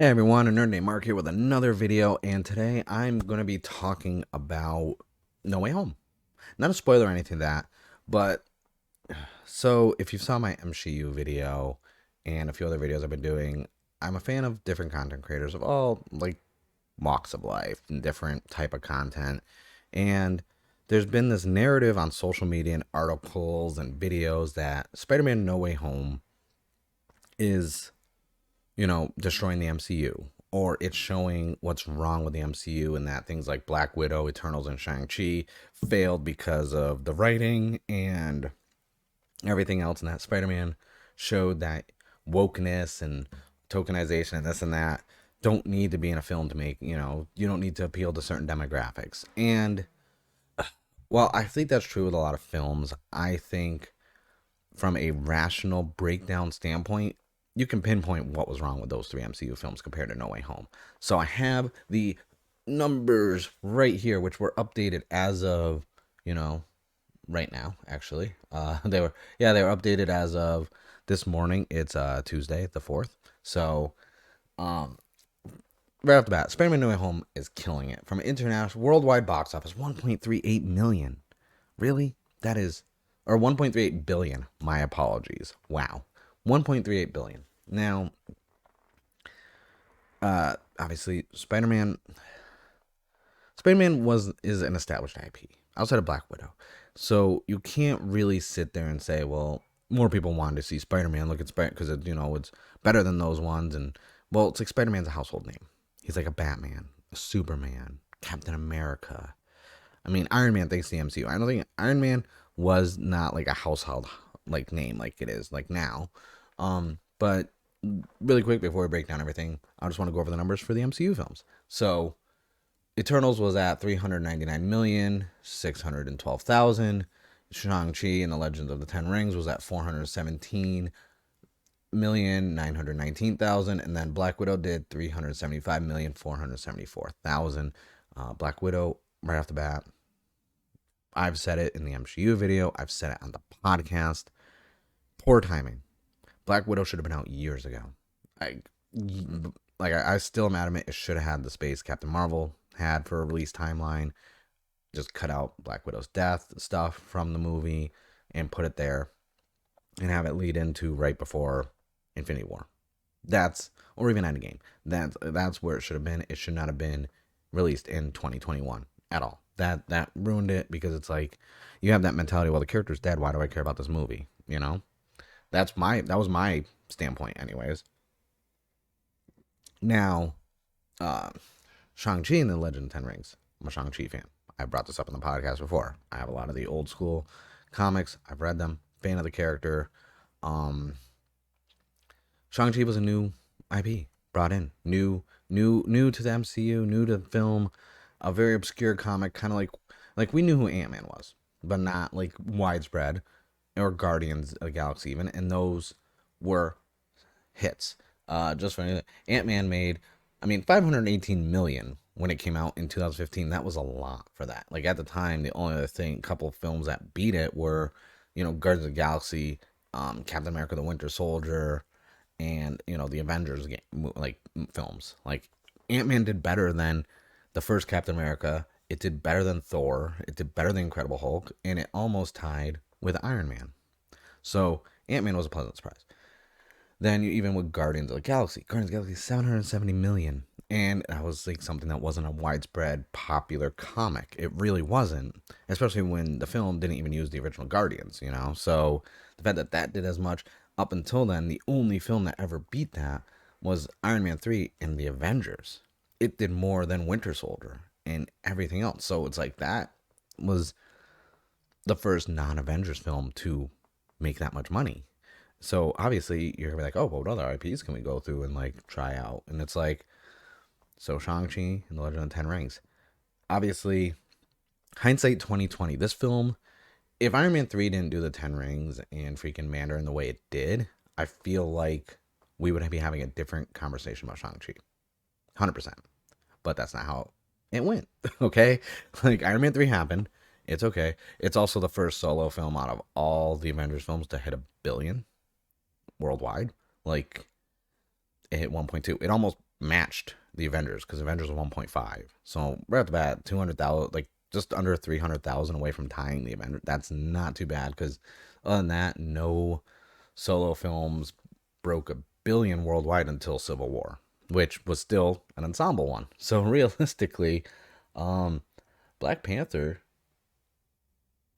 Hey everyone, a Nerd Named Mark here with another video, and today I'm going to be talking about No Way Home. Not a spoiler or anything like that, but so if you saw my MCU video and a few other videos I've been doing, I'm a fan of different content creators of all like walks of life and different type of content. And there's been this narrative on social media and articles and videos that Spider-Man No Way Home is destroying the MCU, or it's showing what's wrong with the MCU and that things like Black Widow, Eternals, and Shang-Chi failed because of the writing and everything else, and that Spider-Man showed that wokeness and tokenization and this and that don't need to be in a film to make, you don't need to appeal to certain demographics. And while I think that's true with a lot of films, I think from a rational breakdown standpoint, you can pinpoint what was wrong with those three MCU films compared to No Way Home. So I have the numbers right here, which were updated as of, you know, right now, actually. They were updated as of this morning. It's Tuesday, the 4th. So, um, right off the bat, Spider-Man No Way Home is killing it. From an international, worldwide box office, 1.38 million. Really? That is, or 1.38 billion. My apologies. Wow. 1.38 billion. Now, obviously, Spider-Man is an established IP outside of Black Widow, so you can't really sit there and say, well, more people wanted to see Spider-Man. Look at Spider because it's better than those ones, and well, it's like Spider-Man's a household name. He's like a Batman, a Superman, Captain America. I mean, Iron Man thanks to the MCU. I don't think Iron Man was not like a household like name like it is like now. But really quick before we break down everything, I just want to go over the numbers for the MCU films. So Eternals was at 399,612,000. Shang-Chi and the Legends of the Ten Rings was at 417,919,000, and then Black Widow did 375,474,000. Black Widow, right off the bat, I've said it in the MCU video, I've said it on the podcast. Poor timing. Black Widow should have been out years ago. I I still am adamant it should have had the space Captain Marvel had for a release timeline. Just cut out Black Widow's death stuff from the movie and put it there and have it lead into right before Infinity War. Or even Endgame. That's where it should have been. It should not have been released in 2021 at all. That ruined it because it's like you have that mentality. Well, the character's dead. Why do I care about this movie? That was my standpoint, anyways. Now, uh, Shang-Chi and the Legend of Ten Rings. I'm a Shang-Chi fan. I brought this up in the podcast before. I have a lot of the old school comics. I've read them. Fan of the character. Um, Shang-Chi was a new IP brought in, new to the MCU, new to film, a very obscure comic, kind of like we knew who Ant-Man was, but not like widespread, or Guardians of the Galaxy even, and those were hits. Just for Ant-Man made, I mean, 518 million when it came out in 2015. That was a lot for that. Like at the time, the only other couple of films that beat it were, Guardians of the Galaxy, Captain America: The Winter Soldier, and the Avengers films. Like Ant-Man did better than the first Captain America. It did better than Thor. It did better than Incredible Hulk, and it almost tied with Iron Man. So Ant-Man was a pleasant surprise. Then even with Guardians of the Galaxy 770 million. And that was like something that wasn't a widespread popular comic. It really wasn't, especially when the film didn't even use the original Guardians. So the fact that that did as much up until then, the only film that ever beat that was Iron Man 3 and the Avengers. It did more than Winter Soldier and everything else. So it's like that was the first non-Avengers film to make that much money. So obviously you're gonna be like, oh, well, what other IPs can we go through and like try out? And it's like, so Shang-Chi and the Legend of the Ten Rings. Obviously, hindsight 2020. This film, if Iron Man 3 didn't do the Ten Rings and freaking Mandarin the way it did, I feel like we would be having a different conversation about Shang-Chi. 100%. But that's not how it went. Okay? Like Iron Man 3 happened. It's okay. It's also the first solo film out of all the Avengers films to hit 1 billion worldwide. Like it hit 1.2. It almost matched the Avengers because Avengers was 1.5. So right at the bat, 200,000, like just under 300,000 away from tying the Avengers. That's not too bad because other than that, no solo films broke a billion worldwide until Civil War, which was still an ensemble one. So realistically, um, Black Panther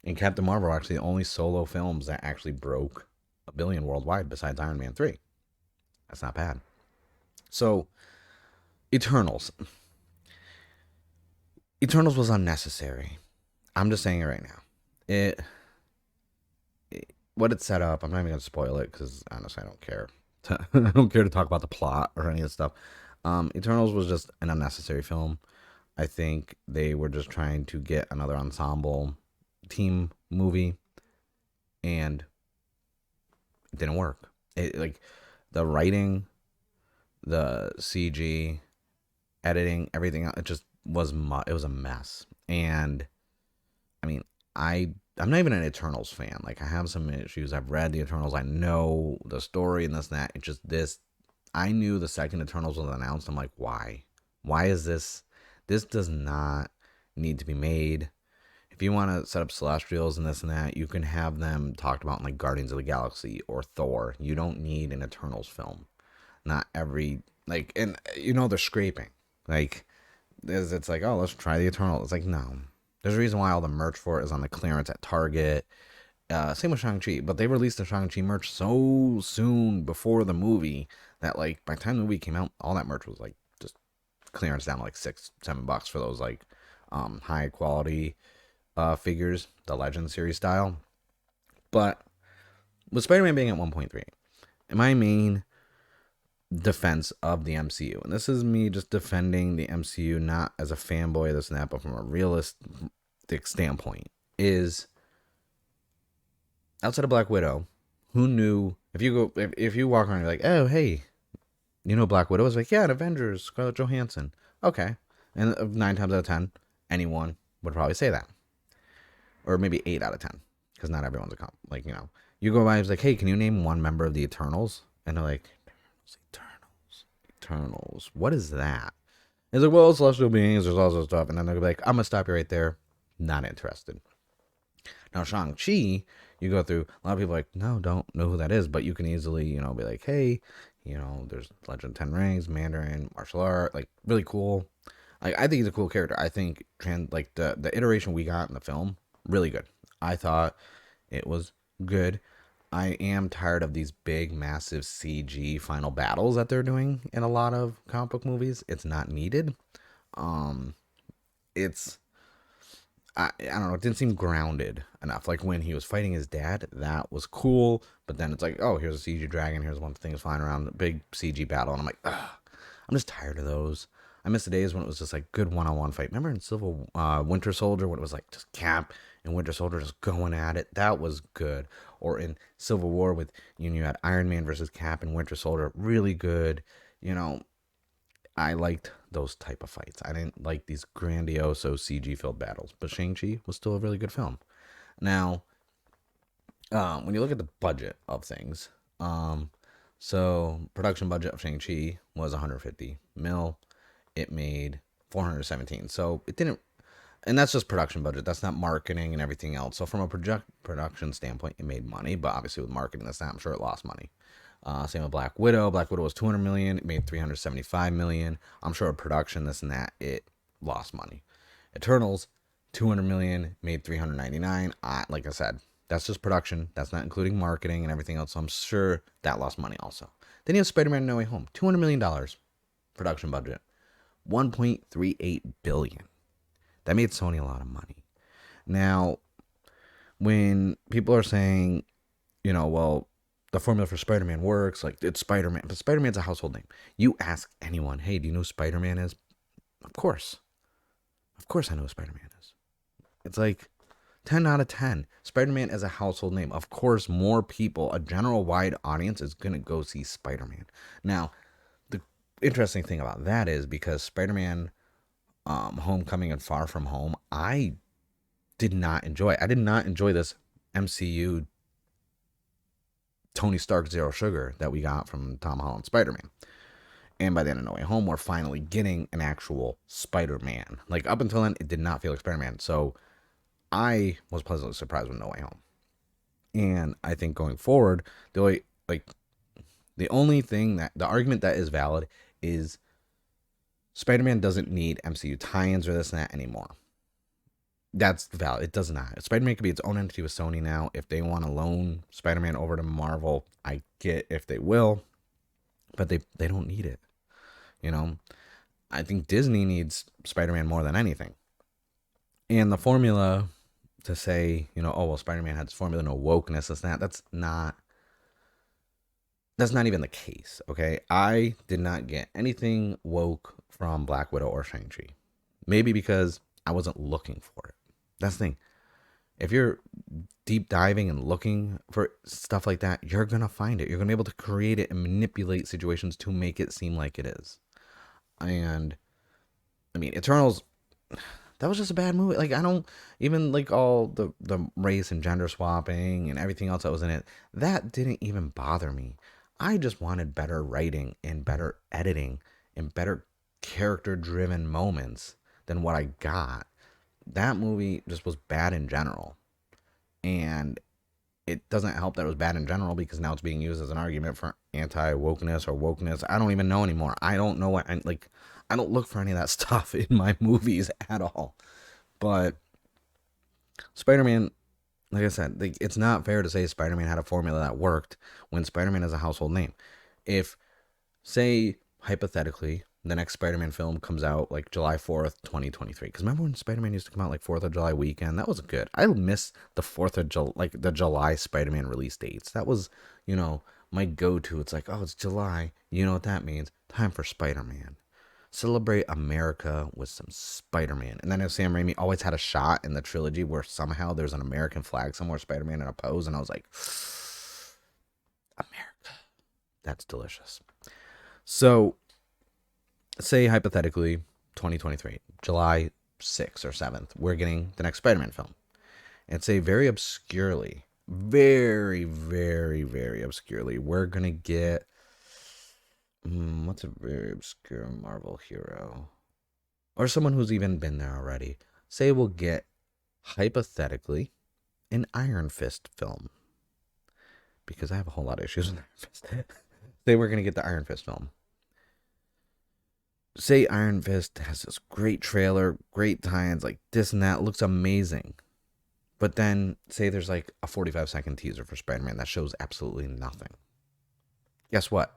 and Captain Marvel are actually the only solo films that actually broke a billion worldwide besides Iron Man 3. That's not bad. So, Eternals. Eternals was unnecessary. I'm just saying it right now. What it set up, I'm not even going to spoil it because honestly, I don't care. I don't care to talk about the plot or any of the stuff. Eternals was just an unnecessary film. I think they were just trying to get another ensemble team movie, and it didn't work. Like the writing, the CG, editing, everything. It just was it was a mess. And I mean, I'm not even an Eternals fan. Like I have some issues. I've read the Eternals. I know the story and this and that. It's just this. I knew the second Eternals was announced. I'm like, why? Why is this? This does not need to be made. If you want to set up Celestials and this and that, you can have them talked about in like Guardians of the Galaxy or Thor. You don't need an Eternals film. Not every like, and you know they're scraping. Like, it's like, oh, let's try the Eternal. It's like, no. There's a reason why all the merch for it is on the clearance at Target. Same with ShangChi, but they released the ShangChi merch so soon before the movie that like by the time the movie came out, all that merch was like just clearance down to like $6-7 for those like high quality figures, the Legend series style. But with Spider-Man being at 1.3, my main defense of the MCU, and this is me just defending the MCU not as a fanboy this and that, but from a realistic standpoint, is outside of Black Widow, who knew? If you walk around and you're like, oh hey, you know Black Widow? It's like, yeah, in Avengers, Scarlett Johansson. Okay, and 9 times out of 10, anyone would probably say that, or maybe 8 out of 10, because not everyone's a like you go by, it's like, hey, can you name one member of the Eternals? And they're like, Eternals. What is that? It's like, well, celestial beings, there's all sorts of stuff. And then they'll be like, I'm going to stop you right there. Not interested. Now, Shang-Chi, you go through, a lot of people are like, no, don't know who that is. But you can easily, be like, hey, there's Legend of 10 Rings, Mandarin, martial art, like, really cool. Like, I think he's a cool character. I think, the iteration we got in the film, really good. I thought it was good. I am tired of these big, massive CG final battles that they're doing in a lot of comic book movies. It's not needed. It's I don't know. It didn't seem grounded enough. Like when he was fighting his dad, that was cool. But then it's like, oh, here's a CG dragon. Here's one thing flying around. A big CG battle, and I'm like, ugh, I'm just tired of those. I miss the days when it was just like good one-on-one fight. Remember in Winter Soldier when it was like just Cap and Winter Soldier just going at it? That was good. Or in Civil War with you had Iron Man versus Cap and Winter Soldier, really good. I liked those type of fights. I didn't like these grandiose CG filled battles. But Shang-Chi was still a really good film. Now, when you look at the budget of things, so production budget of Shang-Chi was 150 mil. It made 417. So it didn't, and that's just production budget. That's not marketing and everything else. So from a production standpoint, it made money, but obviously with marketing, that's not, I'm sure it lost money. Same with Black Widow. Black Widow was 200 million. It made 375 million. I'm sure with production, this and that, it lost money. Eternals, 200 million, made 399. Like I said, that's just production. That's not including marketing and everything else. So I'm sure that lost money also. Then you have Spider-Man No Way Home, $200 million production budget. 1.38 billion. That made Sony a lot of money. Now, when people are saying, well, the formula for Spider-Man works, like it's Spider-Man, but Spider-Man's a household name. You ask anyone, hey, do you know who Spider-Man is? Of course I know who Spider-Man is. It's like 10 out of 10. Spider-Man is a household name. Of course, more people, a general wide audience is going to go see Spider-Man. Now, interesting thing about that is because Spider-Man Homecoming and Far From Home, I did not enjoy. I did not enjoy this MCU Tony Stark Zero Sugar that we got from Tom Holland Spider-Man. And by the end of No Way Home, we're finally getting an actual Spider-Man. Like, up until then, it did not feel like Spider-Man. So I was pleasantly surprised with No Way Home. And I think going forward, the only thing that the argument that is valid is Spider-Man doesn't need MCU tie-ins or this and that anymore. That's valid. It does not. Spider-Man could be its own entity with Sony now. If they want to loan Spider-Man over to Marvel, I get if they will, but they don't need it. You know, I think Disney needs Spider-Man more than anything. And the formula to say, oh well, Spider-Man had this formula, no wokeness, this and that. That's not even the case. Okay, I did not get anything woke from Black Widow or Shang-Chi. Maybe because I wasn't looking for it. That's the thing. If you're deep diving and looking for stuff like that, you're going to find it. You're going to be able to create it and manipulate situations to make it seem like it is. And, I mean, Eternals, that was just a bad movie. Like, I don't, even like all the race and gender swapping and everything else that was in it, that didn't even bother me. I just wanted better writing and better editing and better character-driven moments than what I got. That movie just was bad in general. And it doesn't help that it was bad in general because now it's being used as an argument for anti-wokeness or wokeness. I don't even know anymore. I don't know what, I don't look for any of that stuff in my movies at all. But Spider-Man, like I said, it's not fair to say Spider-Man had a formula that worked when Spider-Man is a household name. If, say, hypothetically, the next Spider-Man film comes out like July 4th, 2023. Because remember when Spider-Man used to come out like 4th of July weekend? That was good. I miss the 4th of July, like the July Spider-Man release dates. That was, my go-to. It's like, oh, it's July. You know what that means? Time for Spider-Man. Celebrate America with some Spider-Man. And then if Sam Raimi always had a shot in the trilogy where somehow there's an American flag somewhere, Spider-Man in a pose, and I was like, America. That's delicious. So, say hypothetically 2023 July 6th or 7th we're getting the next Spider-Man film, and say very obscurely, very very very obscurely, we're gonna get what's a very obscure Marvel hero or someone who's even been there already. Say we'll get hypothetically an Iron Fist film, because I have a whole lot of issues with Iron Fist. Say we're gonna get the Iron Fist film. Say Iron Fist has this great trailer, great tie-ins, like this and that, looks amazing. But then, say there's like a 45-second teaser for Spider-Man that shows absolutely nothing. Guess what?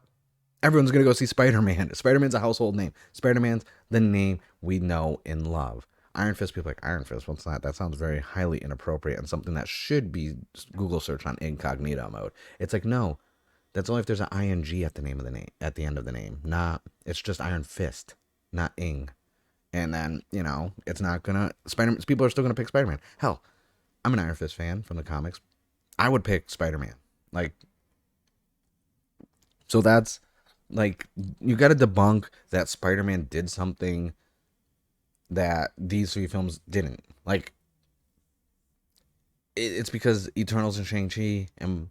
Everyone's going to go see Spider-Man. Spider-Man's a household name. Spider-Man's the name we know and love. Iron Fist, people are like, Iron Fist, what's that? That sounds very highly inappropriate and something that should be Google search on incognito mode. It's like, no, that's only if there's an ing at the name of the name, at the end of the name. Nah, it's just Iron Fist, not ing. And then, it's not gonna people are still gonna pick Spider-Man. Hell, I'm an Iron Fist fan from the comics. I would pick Spider-Man. Like, so that's like, you gotta debunk that Spider-Man did something that these three films didn't. Like, it's because Eternals and Shang-Chi and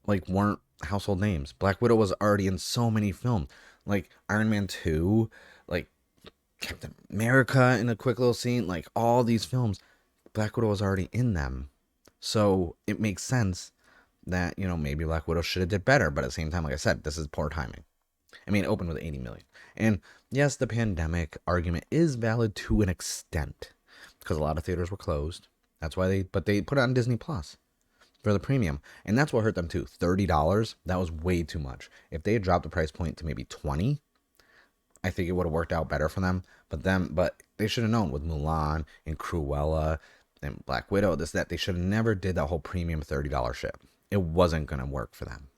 like weren't household names. Black Widow was already in so many films, like Iron Man 2, like Captain America in a quick little scene, like all these films, Black Widow was already in them. So it makes sense that, maybe Black Widow should have did better, but at the same time, like I said, this is poor timing. I mean, it opened with 80 million. And yes, the pandemic argument is valid to an extent because a lot of theaters were closed. That's why they put it on Disney Plus for the premium. And that's what hurt them too. $30, that was way too much. If they had dropped the price point to maybe 20, I think it would have worked out better for them. But they should have known with Mulan and Cruella and Black Widow, that they should have never did that whole premium $30 ship. It wasn't gonna work for them.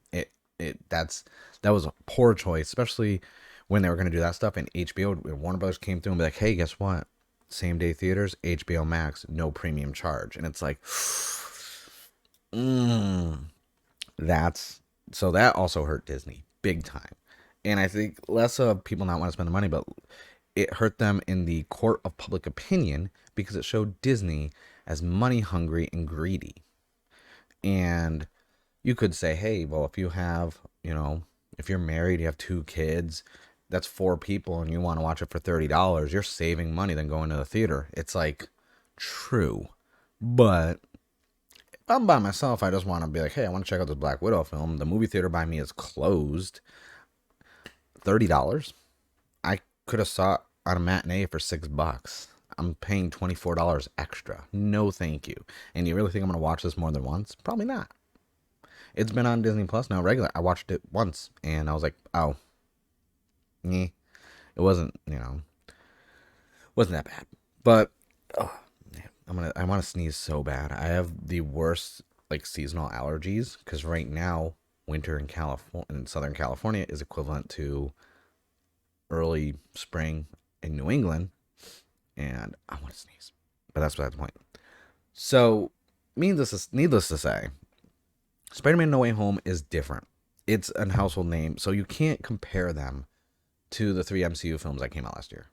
That was a poor choice, especially when they were gonna do that stuff. And HBO and Warner Brothers came through and be like, hey, guess what? Same day theaters, HBO Max, no premium charge. And it's like, that also hurt Disney big time. And I think less of people not want to spend the money, but it hurt them in the court of public opinion because it showed Disney as money hungry and greedy. And you could say, hey, well, if you have, if you're married, you have 2 kids, that's 4 people and you want to watch it for $30, you're saving money than going to the theater. It's like true. But if I'm by myself, I just want to be like, hey, I want to check out this Black Widow film. The movie theater by me is closed. $30. I could have saw it on a matinee for $6. I'm paying $24 extra. No, thank you. And you really think I'm gonna watch this more than once? Probably not. It's been on Disney Plus now, regular. I watched it once, and I was like, oh, yeah. It wasn't, wasn't that bad. But oh, man, I want to sneeze so bad. I have the worst like seasonal allergies because right now winter in California, in Southern California, is equivalent to early spring in New England, and I want to sneeze. But that's beside the point. So, needless to say, Spider-Man No Way Home is different. It's a household name, so you can't compare them to the 3 MCU films that came out last year.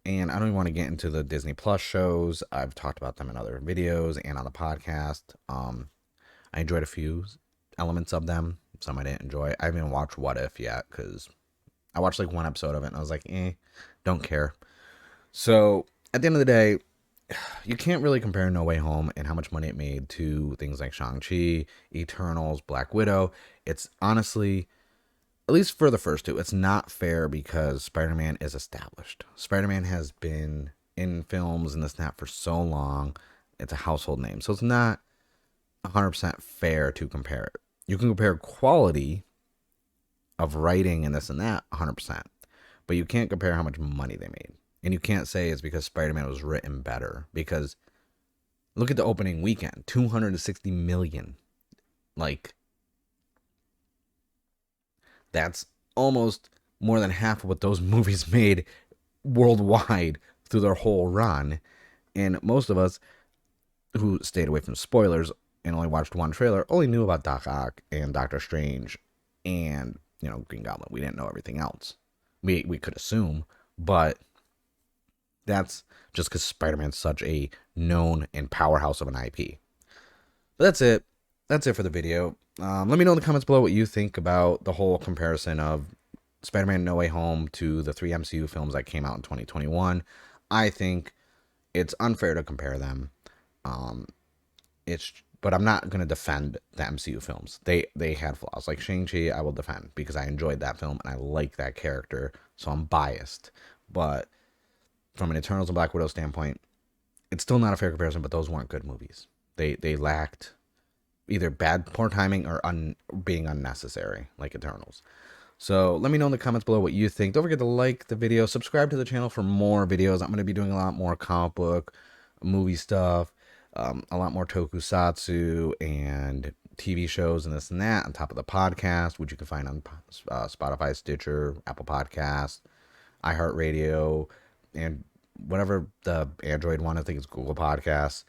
And I don't even want to get into the Disney Plus shows. I've talked about them in other videos and on the podcast. I enjoyed a few elements of them. Some I didn't enjoy. I haven't even watched What If yet because I watched like one episode of it and I was like, don't care. So at the end of the day, you can't really compare No Way Home and how much money it made to things like Shang-Chi, Eternals, Black Widow. It's honestly, at least for the first two, it's not fair because Spider-Man is established. Spider-Man has been in films and this and that for so long. It's a household name. So it's not 100% fair to compare it. You can compare quality of writing and this and that 100%. But you can't compare how much money they made. And you can't say it's because Spider-Man was written better. Because look at the opening weekend. 260 million. Like, that's almost more than half of what those movies made worldwide through their whole run. And most of us who stayed away from spoilers and only watched one trailer only knew about Doc Ock and Doctor Strange and, Green Goblin. We didn't know everything else. We could assume, but that's just because Spider-Man's such a known and powerhouse of an IP. But that's it. That's it for the video. Let me know in the comments below what you think about the whole comparison of Spider-Man No Way Home to the 3 MCU films that came out in 2021. I think it's unfair to compare them. But I'm not going to defend the MCU films. They had flaws. Like ShangChi, I will defend because I enjoyed that film and I like that character, so I'm biased. But from an Eternals and Black Widow standpoint, it's still not a fair comparison, but those weren't good movies. They lacked either poor timing or being unnecessary, like Eternals. So let me know in the comments below what you think. Don't forget to like the video, subscribe to the channel for more videos. I'm going to be doing a lot more comic book, movie stuff, a lot more tokusatsu and TV shows and this and that on top of the podcast, which you can find on Spotify, Stitcher, Apple Podcasts, iHeartRadio, and whatever the Android one, I think it's Google Podcasts.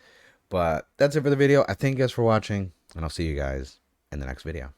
But that's it for the video. I thank you guys for watching, and I'll see you guys in the next video.